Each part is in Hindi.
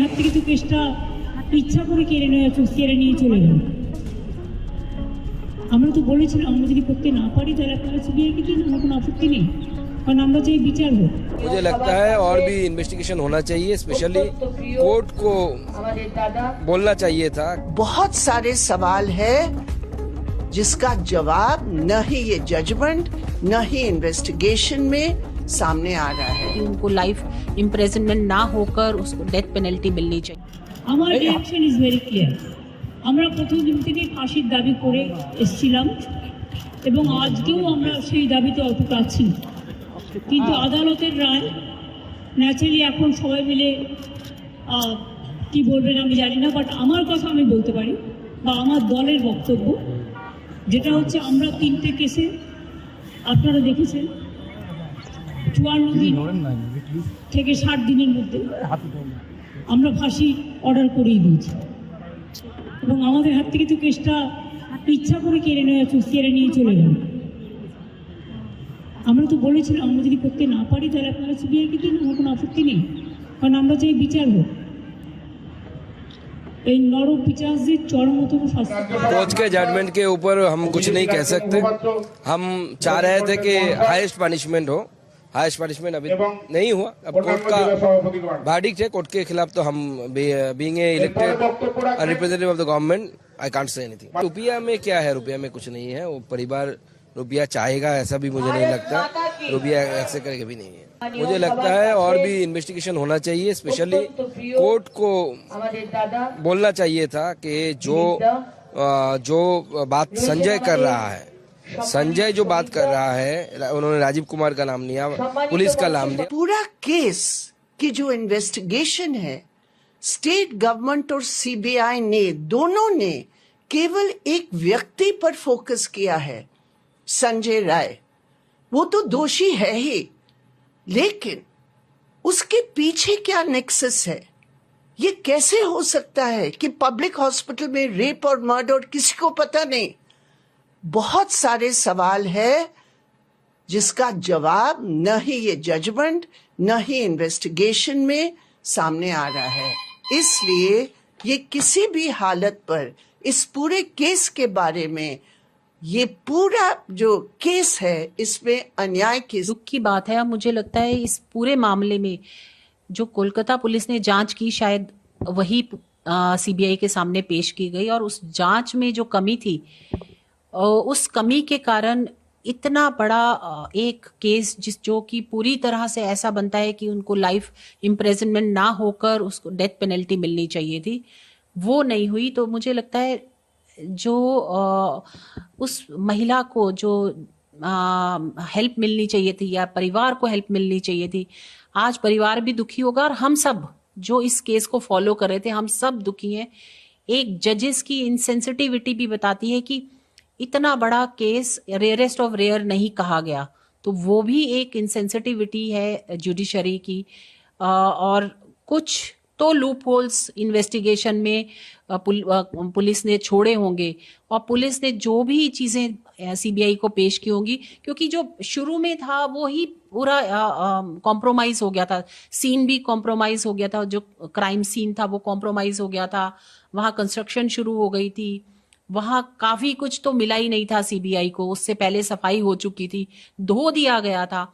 হাত থেকে তো কেসটা ইচ্ছা করে কেড়ে নিয়ে চলে গেল। আমরা তো বলেছিলাম আমরা যদি করতে না পারি তাহলে আপনারা সিবিআইকে দিন, আমার কোনো আপত্তি নেই, কারণ আমরা চাই বিচার হোক। मुझे लगता है और भी इन्वेस्टिगेशन होना चाहिए, स्पेशली कोर्ट को बोलना चाहिए था। बहुत सारे सवाल है जिसका जवाब न ही ये जजमेंट न ही इन्वेस्टिगेशन में सामने आ रहा है। कि उनको लाइफ इम्प्रेजनमेंट ना होकर उसको डेथ पेनल्टी मिलनी चाहिए। আমার রিঅ্যাকশন ইজ ভেরি ক্লিয়ার। আমরা প্রথম দিন থেকে ফাঁসির দাবি করে এসেছিলাম এবং আজকেও আমরা সেই দাবিতে অটুট আছি, কিন্তু আদালতের রায় ন্যাচারালি এখন সবাই মিলে কি বলবেন আমি জানি না, বাট আমার কথা আমি বলতে পারি বা আমার দলের বক্তব্য যেটা হচ্ছে, আমরা 3টে কেসে আপনারা দেখেছেন 54 দিন থেকে 60 দিনের মধ্যে আমরা ফাঁসি অর্ডার করেই দিয়েছি এবং আমাদের হাত থেকে তো কেসটা ইচ্ছা করে কেড়ে নিয়ে চলে গেল। আমরা তো বলেছিলাম আমরা যদি করতে না পারি তাহলে আপনারা সিবিআইকে দিন, আমার কোনো আপত্তি নেই, কারণ আমরা চাই বিচার হোক। এই নরক পিচাসদের চরমতম শাস্তি। कोर्ट के जजमेंट के ऊपर हम कुछ नहीं कह सकते। हम चाह रहे थे कि हाईएस्ट पनिशमेंट हो, हाईएस्ट पनिशमेंट अभी नहीं हुआ। अब कोर्ट का वर्डिक्ट है, कोर्ट के खिलाफ तो हम being a elected representative of the government I can't say anything. रुपया में क्या है, रुपया में कुछ नहीं है। वो परिवार रुपया चाहेगा ऐसा भी मुझे नहीं लगता, रुपया ऐसे करके भी नहीं है। मुझे लगता है और भी इन्वेस्टिगेशन होना चाहिए, स्पेशली कोर्ट को बोलना चाहिए था कि जो बात संजय कर रहा है, संजय जो बात कर रहा है, उन्होंने राजीव कुमार का नाम लिया, पुलिस का नाम लिया। पूरा केस की जो इन्वेस्टिगेशन है, स्टेट गवर्नमेंट और सीबीआई ने दोनों ने केवल एक व्यक्ति पर फोकस किया है, संजय राय। वो तो दोषी है ही, लेकिन उसके पीछे क्या नेक्सस है? ये कैसे हो सकता है कि पब्लिक हॉस्पिटल में रेप और मर्डर किसी को पता नहीं? बहुत सारे सवाल है जिसका जवाब न ही ये जजमेंट न ही इन्वेस्टिगेशन में सामने आ रहा है। इसलिए ये किसी भी हालत पर इस पूरे केस के बारे में, ये पूरा जो केस है इसमें अन्याय की दुख की बात है। मुझे लगता है इस पूरे मामले में जो कोलकाता पुलिस ने जांच की, शायद वही सीबीआई के सामने पेश की गई, और उस जांच में जो कमी थी, उस कमी के कारण इतना बड़ा एक केस जो कि पूरी तरह से ऐसा बनता है कि उनको लाइफ इम्प्रेजनमेंट ना होकर उसको डेथ पेनल्टी मिलनी चाहिए थी, वो नहीं हुई। तो मुझे लगता है जो उस महिला को जो हेल्प मिलनी चाहिए थी या परिवार को हेल्प मिलनी चाहिए थी, आज परिवार भी दुखी होगा और हम सब जो इस केस को फॉलो कर रहे थे हम सब दुखी हैं। एक जजेस की इनसेंसिटिविटी भी बताती है कि इतना बड़ा केस रेयरेस्ट ऑफ रेयर नहीं कहा गया, तो वो भी एक इनसेंसिटिविटी है जुडिशरी की। और कुछ तो लूप होल्स इन्वेस्टिगेशन में पुलिस ने छोड़े होंगे, और पुलिस ने जो भी चीज़ें सीबीआई को पेश की होंगी, क्योंकि जो शुरू में था वो ही पूरा कॉम्प्रोमाइज़ हो गया था, सीन भी कॉम्प्रोमाइज़ हो गया था, जो क्राइम सीन था वो कॉम्प्रोमाइज़ हो गया था, वहाँ कंस्ट्रक्शन शुरू हो गई थी, वहाँ काफ़ी कुछ तो मिला ही नहीं था सीबीआई को, उससे पहले सफाई हो चुकी थी, धो दिया गया था।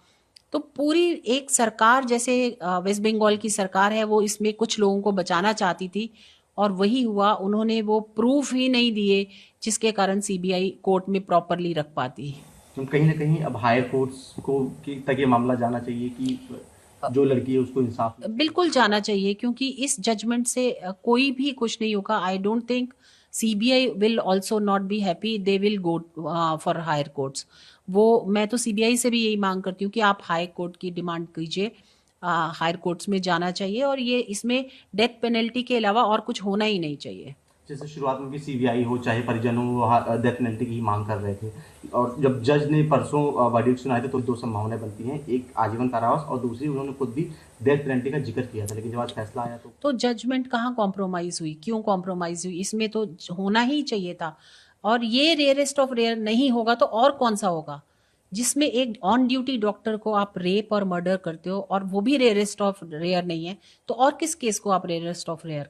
तो पूरी एक सरकार जैसे वेस्ट बंगाल की सरकार है वो इसमें कुछ लोगों को बचाना चाहती थी, और वही हुआ। उन्होंने वो प्रूफ ही नहीं दिए जिसके कारण सीबीआई कोर्ट में प्रॉपरली रख पाती। तो कहीं ना कहीं अब हायर कोर्ट्स को तक ये मामला जाना चाहिए कि जो लड़की है उसको इंसाफ बिल्कुल जाना चाहिए, क्योंकि इस जजमेंट से कोई भी खुश नहीं होगा। I don't think CBI will also not be happy, they will go for higher courts। वो मैं तो CBI से भी यही मांग करती हूँ कि आप हाई कोर्ट की डिमांड कीजिए, हायर कोर्ट्स में जाना चाहिए, और ये इसमें डेथ पेनल्टी के अलावा और कुछ होना ही नहीं चाहिए। जैसे शुरुआत में भी सीबीआई हो चाहे परिजन हो डेथ पेनल्टी की मांग कर रहे थे, और जब जज ने परसों वर्डिक्ट सुनाए थे तो दो संभावनाएं बनती हैं, एक आजीवन कारावास और दूसरी उन्होंने खुद भी डेथ पेनल्टी का जिक्र किया था, लेकिन जब आज फैसला आया तो जजमेंट कहाँ कॉम्प्रोमाइज़ हुई, क्यों कॉम्प्रोमाइज़ हुई? इसमें तो होना ही चाहिए था, और ये रेयरेस्ट ऑफ रेयर नहीं होगा तो और कौन सा होगा? जिसमें एक ऑन ड्यूटी डॉक्टर को आप रेप और मर्डर करते हो और वो भी रेयरेस्ट ऑफ रेयर नहीं है, तो और किस केस को आप रेयरेस्ट ऑफ रेयर